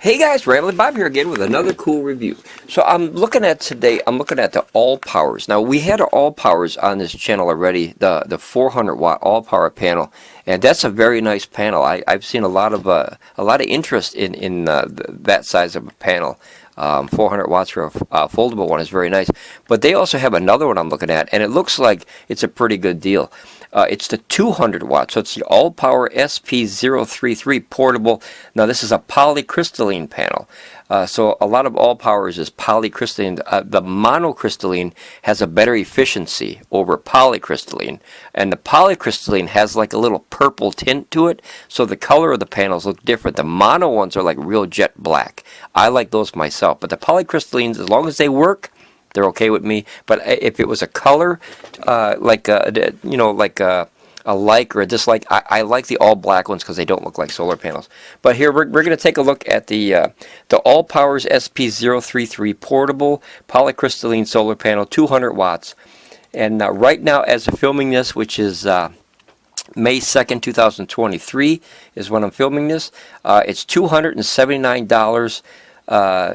Hey guys, Ramblin Bob here again with another cool review. So I'm looking at the ALLPOWERS. Now we had our ALLPOWERS on this channel already, the 400 watt ALLPOWER panel, and that's a very nice panel. I've seen a lot of interest in that size of a panel. 400 watts for a foldable one is very nice. But they also have another one I'm looking at, and it looks like it's a pretty good deal. It's the 200 watts, so it's the ALLPOWER SP033 portable. Now this is a polycrystalline panel. So a lot of ALLPOWERS is polycrystalline. The monocrystalline has a better efficiency over polycrystalline, and the polycrystalline has like a little purple tint to it, so the color of the panels look different. The mono ones are like real jet black. I like those myself, but the polycrystallines, as long as they work, they're okay with me. But if it was a color, like a like or a dislike, I like the all black ones because they don't look like solar panels. But here we're going to take a look at the ALLPOWERS SP033 portable polycrystalline solar panel, 200 watts. And right now, as of filming this, which is May 2nd, 2023, is when I'm filming this. It's $279.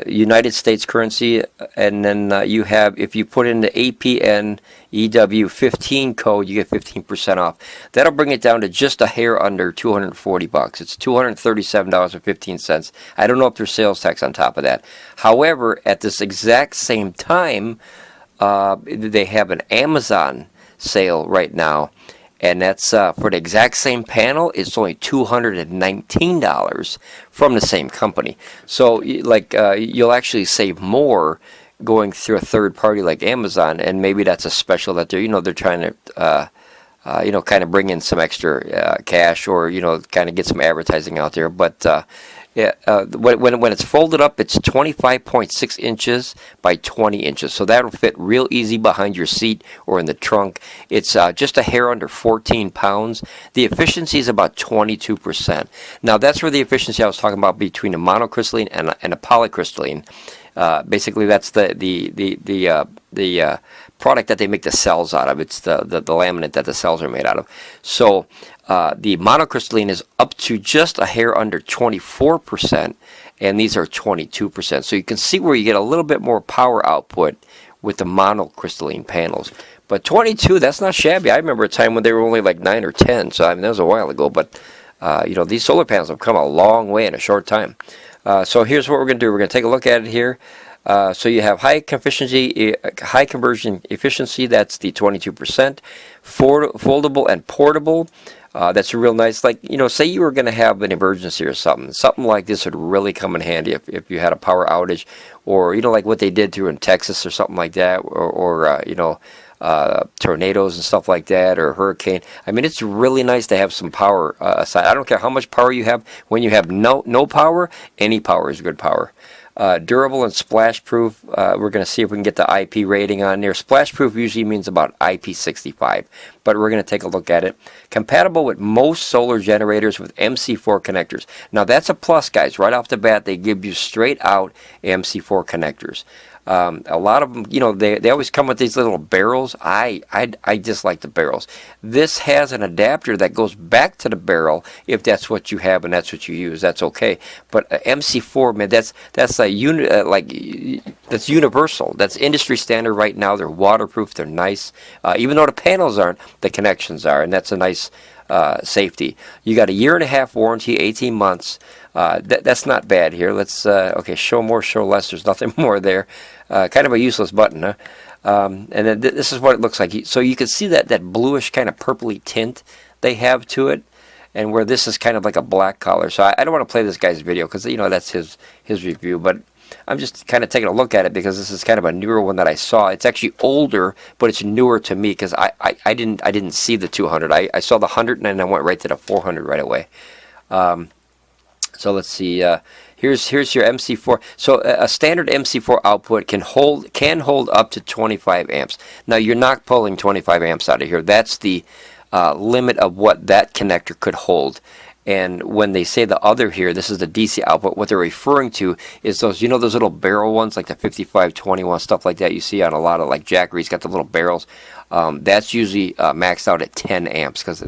United States currency, and then you have, if you put in the APN EW15 code, you get 15% off. That'll bring it down to just a hair under 240 bucks. It's $237.15. I don't know if there's sales tax on top of that. However, at this exact same time, they have an Amazon sale right now, and that's for the exact same panel. It's only $219 from the same company. So you'll actually save more going through a third party like Amazon, and maybe that's a special that they're trying to kind of bring in some extra cash, or kind of get some advertising out there. But yeah, when it's folded up, it's 25.6 inches by 20 inches, so that'll fit real easy behind your seat or in the trunk. It's just a hair under 14 pounds. The efficiency is about 22%. Now that's where the efficiency I was talking about between a monocrystalline and a polycrystalline. Basically, that's the product that they make the cells out of. It's the laminate that the cells are made out of. So the monocrystalline is up to just a hair under 24%, and these are 22%. So you can see where you get a little bit more power output with the monocrystalline panels. But 22, that's not shabby. I remember a time when they were only like 9 or 10. So I mean, that was a while ago. But these solar panels have come a long way in a short time. So here's what we're going to do. We're going to take a look at it here. So you have high conversion efficiency, that's the 22%. Foldable and portable, that's real nice. Like, say you were going to have an emergency or something like this would really come in handy if you had a power outage, or like what they did through in Texas or something like that, or tornadoes and stuff like that, or hurricane. I mean, it's really nice to have some power aside. I don't care how much power you have. When you have no power, any power is good power. Durable and splash proof. We're going to see if we can get the IP rating on there. Splash proof usually means about IP65, but we're going to take a look at it. Compatible with most solar generators with MC4 connectors. Now that's a plus, guys. Right off the bat, they give you straight out MC4 connectors. A lot of them, they always come with these little barrels. I dislike the barrels. This has an adapter that goes back to the barrel if that's what you have and that's what you use. That's okay. But MC4, man, that's that's universal. That's industry standard right now. They're waterproof. They're nice. Even though the panels aren't, the connections are, and that's a nice safety. You got a 1.5 year warranty, 18 months. That's not bad here. Let's okay, show more, show less. There's nothing more there. Kind of a useless button, huh? And then this is what it looks like. So you can see that bluish kind of purpley tint they have to it, and where this is kind of like a black color. So I don't want to play this guy's video because that's his review, but I'm just kind of taking a look at it because this is kind of a newer one that I saw. It's actually older, but it's newer to me because I didn't see the 200. I saw the 100 and then I went right to the 400 right away. So let's see. Here's your MC4. So a standard MC4 output can hold up to 25 amps. Now you're not pulling 25 amps out of here. That's the limit of what that connector could hold. And when they say the other here, this is the DC output, what they're referring to is those, those little barrel ones, like the 5521, stuff like that you see on a lot of, like Jackery's got the little barrels. That's usually maxed out at 10 amps, because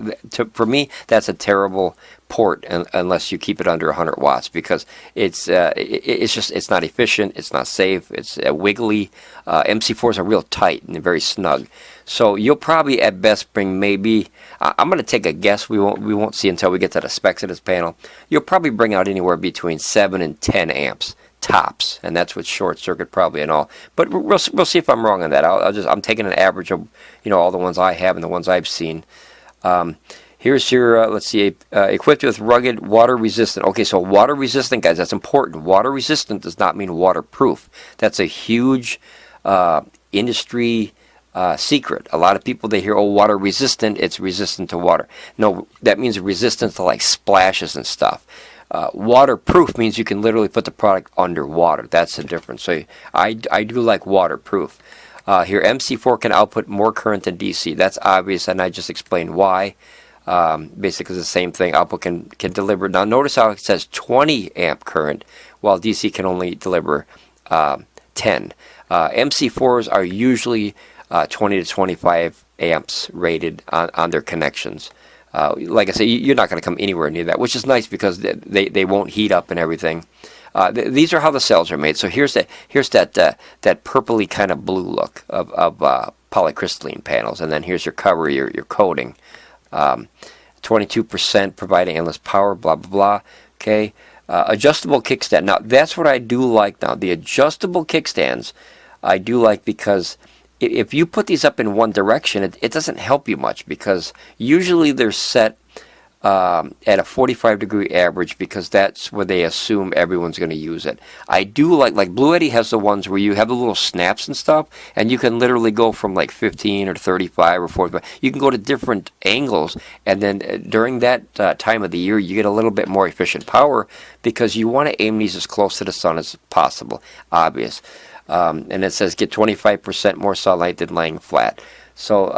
for me, that's a terrible port unless you keep it under 100 watts, because it's not efficient, it's not safe, it's wiggly. MC4s are real tight and very snug. So you'll probably at best bring maybe, I'm going to take a guess, we won't see until we get to the specs of this panel, you'll probably bring out anywhere between 7 and 10 amps tops, and that's with short circuit probably and all. But we'll see if I'm wrong on that. I'm taking an average of all the ones I have and the ones I've seen. Here's your, let's see, equipped with rugged, water resistant. Okay, so water resistant, guys, that's important. Water resistant does not mean waterproof. That's a huge industry secret. A lot of people, they hear, oh, water resistant, it's resistant to water. No, that means resistant to like splashes and stuff. Waterproof means you can literally put the product underwater. That's the difference. So I do like waterproof. Here, MC4 can output more current than DC. That's obvious, and I just explained why. Basically, the same thing. Output can deliver. Now, notice how it says 20 amp current, while DC can only deliver 10. MC4s are usually 20 to 25 amps rated on their connections. Like I say, you're not going to come anywhere near that, which is nice because they won't heat up and everything. These are how the cells are made. So here's that purpley kind of blue look of polycrystalline panels, and then here's your cover, your coating. 22% providing endless power, blah blah blah. Okay, adjustable kickstand. Now that's what I do like. Now the adjustable kickstands I do like, because if you put these up in one direction, it doesn't help you much, because usually they're set at a 45-degree average, because that's where they assume everyone's going to use it. I do like Blue Eddy has the ones where you have the little snaps and stuff, and you can literally go from like 15 or 35 or 45. You can go to different angles, and then during that time of the year, you get a little bit more efficient power, because you want to aim these as close to the sun as possible. Obvious. And it says get 25% more sunlight than laying flat. So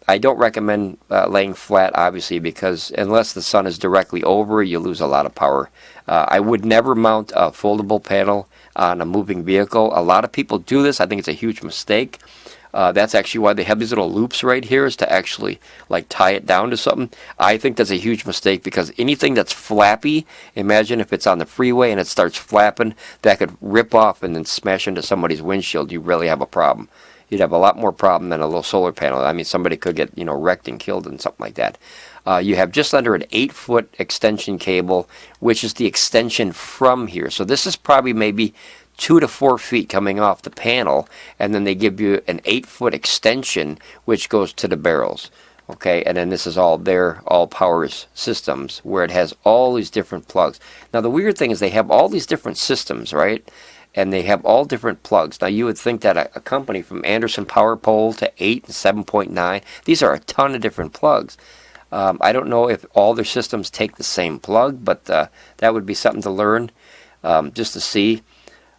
I don't recommend laying flat, obviously, because unless the sun is directly over, you lose a lot of power. I would never mount a foldable panel on a moving vehicle. A lot of people do this. I think it's a huge mistake. That's actually why they have these little loops right here, is to actually like tie it down to something. I think that's a huge mistake, because anything that's flappy, imagine if it's on the freeway and it starts flapping, that could rip off and then smash into somebody's windshield. You really have a problem. You'd have a lot more problem than a little solar panel. I mean, somebody could get, wrecked and killed and something like that. You have just under an 8-foot extension cable, which is the extension from here. So this is probably maybe 2 to 4 feet coming off the panel, and then they give you an 8-foot extension which goes to the barrels. Okay, and then this is all their ALLPOWERS systems, where it has all these different plugs. Now the weird thing is they have all these different systems, right? And they have all different plugs. Now you would think that a company from Anderson Power Pole to 8 and 7.9, these are a ton of different plugs. I don't know if all their systems take the same plug, but that would be something to learn, just to see.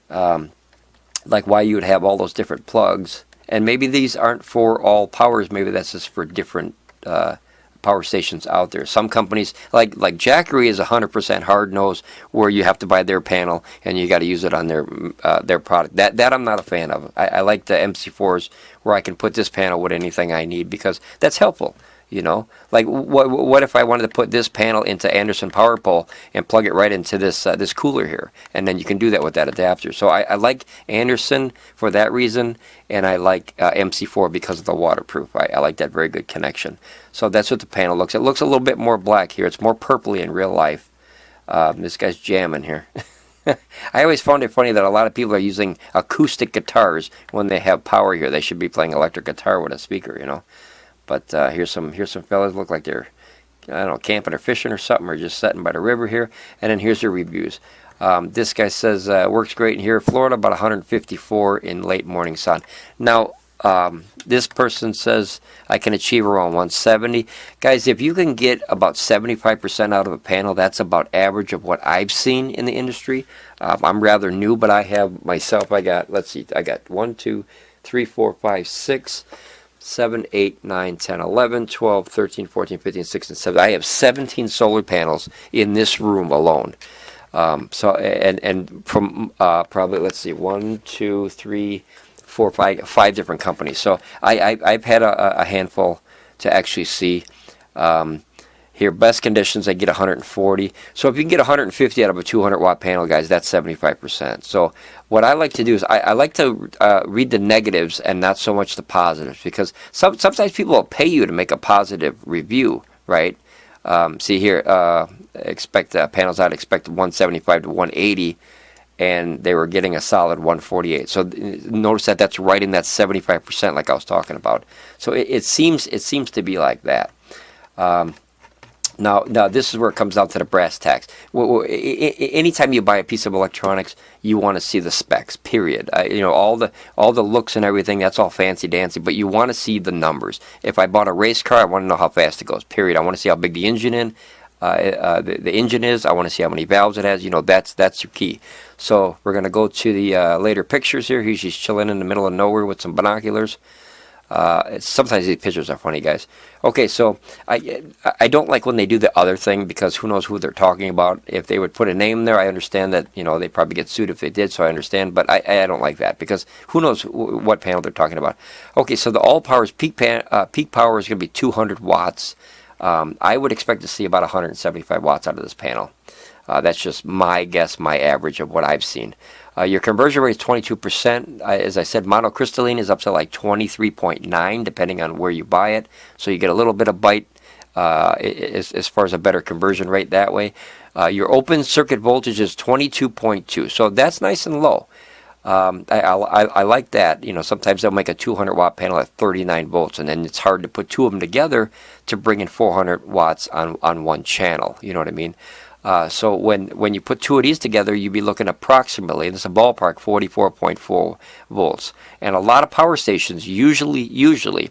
Like why you would have all those different plugs, and maybe these aren't for all powers. Maybe that's just for different power stations out there. Some companies like Jackery is 100% hard nose, where you have to buy their panel and you got to use it on their product. That I'm not a fan of. I like the MC4s where I can put this panel with anything I need, because that's helpful. Like what if I wanted to put this panel into Anderson Power Pole and plug it right into this this cooler here, and then you can do that with that adapter. So I like Anderson for that reason, and I like MC4 because of the waterproof. I like that very good connection. So that's what the panel looks. It looks a little bit more black here. It's more purpley in real life. This guy's jamming here. I always found it funny that a lot of people are using acoustic guitars when they have power here. They should be playing electric guitar with a speaker, But here's some fellas look like they're, I don't know, camping or fishing or something, or just sitting by the river here. And then here's their reviews. This guy says works great in here, Florida, about 154 in late morning sun. Now this person says I can achieve around 170. Guys, if you can get about 75% out of a panel, that's about average of what I've seen in the industry. I'm rather new, but I have myself. I got 1, 2, 3, 4, 5, 6. 7, 8, 9, 10, 11, 12, 13, 14, 15, 16, 17. I have 17 solar panels in this room alone. So and from probably, let's see, 1, 2, 3, 4, 5 different companies. So I've had a handful to actually see. Here, best conditions, I get 140. So if you can get 150 out of a 200 watt panel, guys, that's 75%. So what I like to do is I like to read the negatives and not so much the positives, because sometimes people will pay you to make a positive review, right? See here, expect panels out, expect 175 to 180, and they were getting a solid 148. So notice that that's right in that 75% like I was talking about. So it seems to be like that. Now this is where it comes down to the brass tacks. Anytime you buy a piece of electronics, you want to see the specs. Period. You know, all the looks and everything. That's all fancy dancy, but you want to see the numbers. If I bought a race car, I want to know how fast it goes. Period. I want to see how big the engine the engine is. I want to see how many valves it has. You know, that's your key. So we're gonna go to the later pictures here. He's just chilling in the middle of nowhere with some binoculars. Sometimes these pictures are funny, guys. Okay, so I don't like when they do the other thing, because who knows who they're talking about. If they would put a name there, I understand that, you know, they probably get sued if they did, so I understand, but I don't like that, because who knows what panel they're talking about. Okay, so the ALLPOWERS peak power is going to be 200 watts. I would expect to see about 175 watts out of this panel. That's just my guess, my average of what I've seen. Your conversion rate is 22%. As I said, monocrystalline is up to like 23.9, depending on where you buy it. So you get a little bit of bite as far as a better conversion rate that way. Your open circuit voltage is 22.2, so that's nice and low. I like that. You know, sometimes they'll make a 200 watt panel at 39 volts, and then it's hard to put two of them together to bring in 400 watts on one channel. You know what I mean? So when you put two of these together, you'd be looking approximately, and it's a ballpark, 44.4 volts. And a lot of power stations usually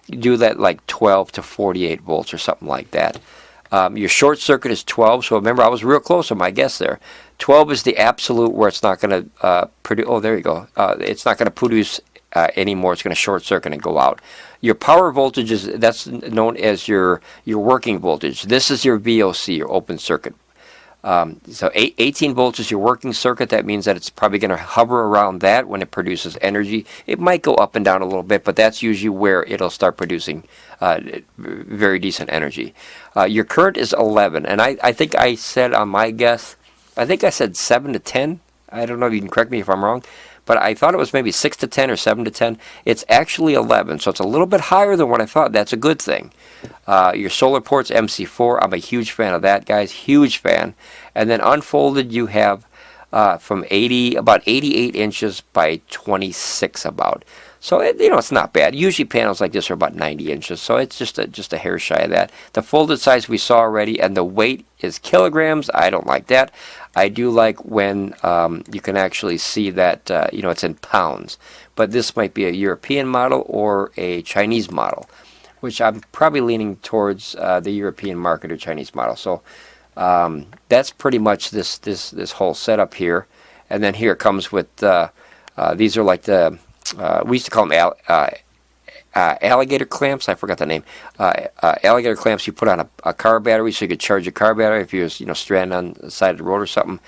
do that like 12 to 48 volts or something like that. Your short circuit is 12, so remember, I was real close on my guess there. 12 is the absolute where it's not going to produce, oh, there you go. It's not going to produce anymore. It's going to short circuit and go out. Your power voltage that's known as your working voltage. This is your VOC, your open circuit. So 18 volts is your working circuit. That means that it's probably going to hover around that when it produces energy. It might go up and down a little bit, but that's usually where it'll start producing very decent energy. Your current is 11, and I think I said on my guess, I think I said 7 to 10. I don't know if you can correct me if I'm wrong, but I thought it was maybe 6 to 10 or 7 to 10. It's actually 11, so it's a little bit higher than what I thought. That's a good thing. Your solar port's MC4. I'm a huge fan of that, guys. Huge fan. And then unfolded, you have from about 88 inches by 26 about. So you know, it's not bad. Usually panels like this are about 90 inches, so it's just a hair shy of that. The folded size we saw already, and the weight is kilograms. I don't like that. I do like when you can actually see that you know, it's in pounds. But this might be a European model or a Chinese model, which I'm probably leaning towards the European market or Chinese model. So that's pretty much this whole setup here. And then here it comes with these are like the we used to call them alligator clamps. I forgot the name. Alligator clamps you put on a car battery, so you could charge your car battery if you're, you know, stranded on the side of the road or something.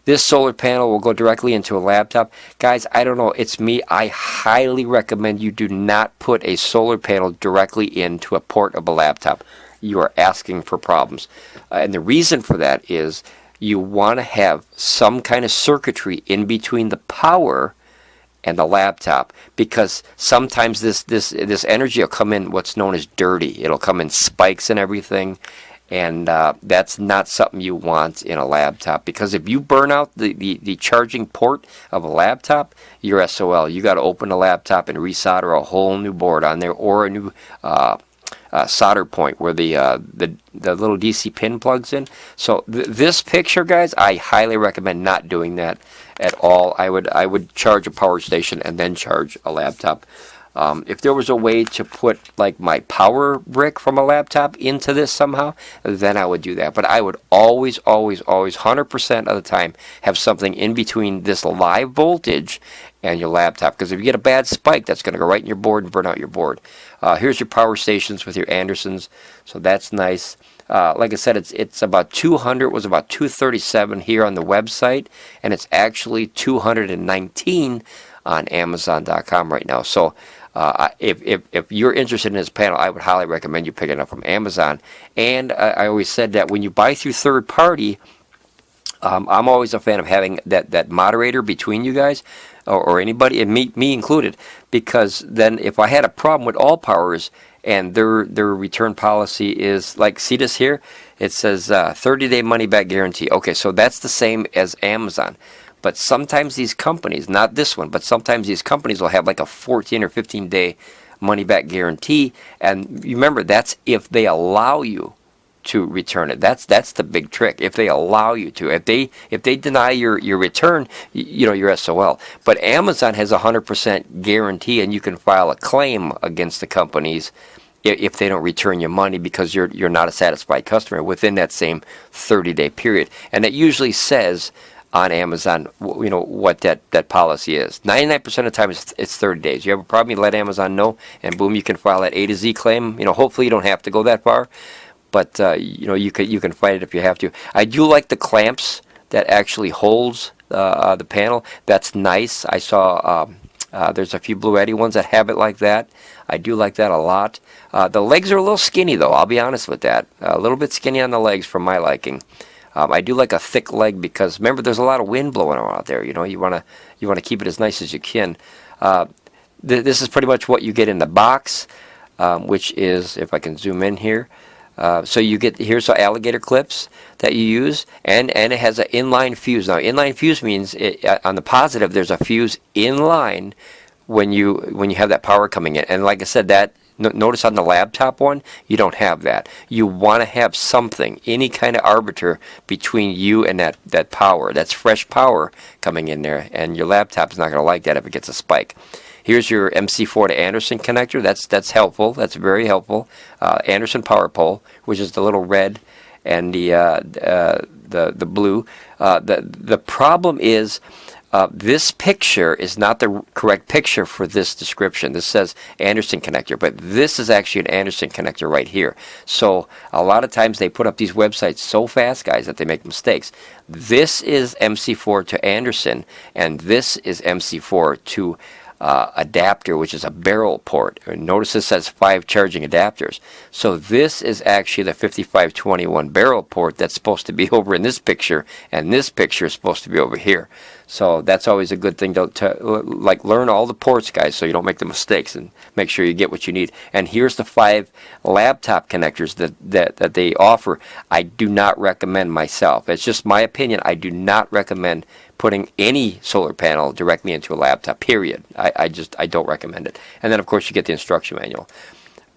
This solar panel will go directly into a laptop. Guys, I don't know, it's me. I highly recommend you do not put a solar panel directly into a port of a laptop. You are asking for problems. And the reason for that is you want to have some kind of circuitry in between the power and the laptop, because sometimes this energy will come in what's known as dirty. It'll come in spikes and everything, and that's not something you want in a laptop, because if you burn out the charging port of a laptop, you're SOL. You got to open the laptop and resolder a whole new board on there, or a new solder point where the little DC pin plugs in. So this picture, guys, I highly recommend not doing that at all. I would charge a power station and then charge a laptop. If there was a way to put like my power brick from a laptop into this somehow, then I would do that. But I would always 100% of the time have something in between this live voltage and your laptop, because if you get a bad spike, that's going to go right in your board and burn out your board. Here's your power stations with your Andersons, so that's nice. Like I said, it's about 200. It was about 237 here on the website, and it's actually 219 on Amazon.com right now. So if you're interested in this panel, I would highly recommend you picking it up from Amazon. And I always said that when you buy through third party, I'm always a fan of having that moderator between you guys, or anybody, and me included, because then if I had a problem with ALLPOWERS and their return policy is like, see this here? It says 30-day money-back guarantee. Okay, so that's the same as Amazon. But sometimes these companies, not this one, but sometimes these companies will have like a 14 or 15-day money-back guarantee. And remember, that's if they allow you to return it. That's the big trick. If they allow you to, if they deny your return, you know, you're SOL. But Amazon has a 100% guarantee, and you can file a claim against the companies if they don't return your money because you're not a satisfied customer within that same 30-day period. And it usually says on Amazon, you know, what that policy is. 99% of the time it's 30 days. You have a problem, you let Amazon know, and boom, you can file that A to Z claim. You know, hopefully you don't have to go that far, but you know, you can fight it if you have to. I do like the clamps that actually holds the panel. That's nice. I saw there's a few Blue Eddy ones that have it like that. I do like that a lot. The legs are a little skinny though, I'll be honest with that. A little bit skinny on the legs for my liking. I do like a thick leg because remember, there's a lot of wind blowing around out there. You know, you want to keep it as nice as you can. This is pretty much what you get in the box, which is, if I can zoom in here. So you get, here's the alligator clips that you use, and it has an inline fuse. Now, inline fuse means on the positive, there's a fuse in line when you have that power coming in. And like I said, that notice on the laptop one, you don't have that. You want to have something, any kind of arbiter between you and that power. That's fresh power coming in there, and your laptop's not going to like that if it gets a spike. Here's your MC4 to Anderson connector. That's helpful. That's very helpful. Anderson power pole, which is the little red and the blue. The problem is this picture is not the correct picture for this description. This says Anderson connector, but this is actually an Anderson connector right here. So a lot of times they put up these websites so fast, guys, that they make mistakes. This is MC4 to Anderson, and this is MC4 to adapter, which is a barrel port. Notice this says 5 charging adapters. So this is actually the 5521 barrel port that's supposed to be over in this picture, and this picture is supposed to be over here. So that's always a good thing to like learn all the ports, guys, so you don't make the mistakes and make sure you get what you need. And here's the 5 laptop connectors that they offer. I do not recommend myself. It's just my opinion. I do not recommend putting any solar panel directly into a laptop, period. I don't recommend it. And then of course you get the instruction manual.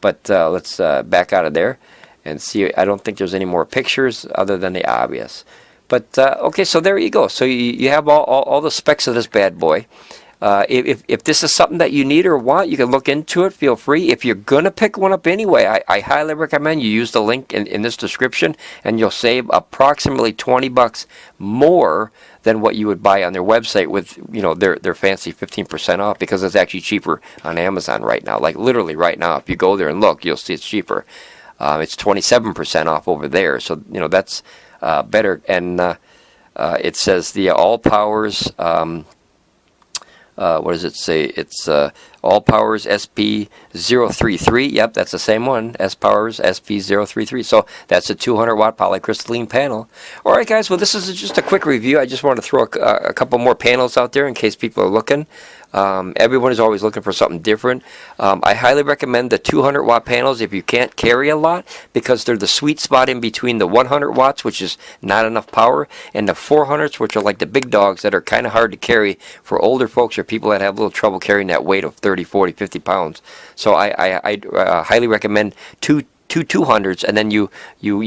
But let's back out of there and see. I don't think there's any more pictures other than the obvious. But okay, so there you go. So you have all the specs of this bad boy. If this is something that you need or want, you can look into it. Feel free. If you're gonna pick one up anyway, I highly recommend you use the link in this description, and you'll save approximately $20 more than what you would buy on their website with, you know, their fancy 15% off, because it's actually cheaper on Amazon right now. Like literally right now, if you go there and look, you'll see it's cheaper. It's 27% off over there. So you know that's better. And it says the ALLPOWERS. What does it say? It's ALLPOWERS SP033. Yep, that's the same one. ALLPOWERS SP033. So that's a 200-watt polycrystalline panel. All right, guys. Well, this is just a quick review. I just want to throw a couple more panels out there in case people are looking. Everyone is always looking for something different. I highly recommend the 200-watt panels if you can't carry a lot, because they're the sweet spot in between the 100 watts, which is not enough power, and the 400s, which are like the big dogs that are kind of hard to carry for older folks or people that have a little trouble carrying that weight of 30, 40, 50 pounds. So I highly recommend two 200s, and then you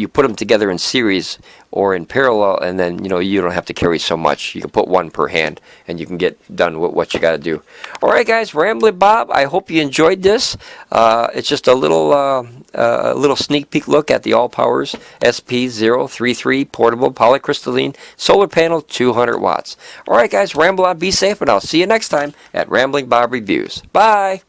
put them together in series or in parallel, and then you don't have to carry so much. You can put one per hand and you can get done with what you got to do. All right, guys, Ramblin Bob, I hope you enjoyed this. It's just a little sneak peek look at the ALLPOWERS SP033 portable polycrystalline solar panel, 200 watts. All right, guys, ramble on, be safe, and I'll see you next time at Ramblin Bob Reviews. Bye.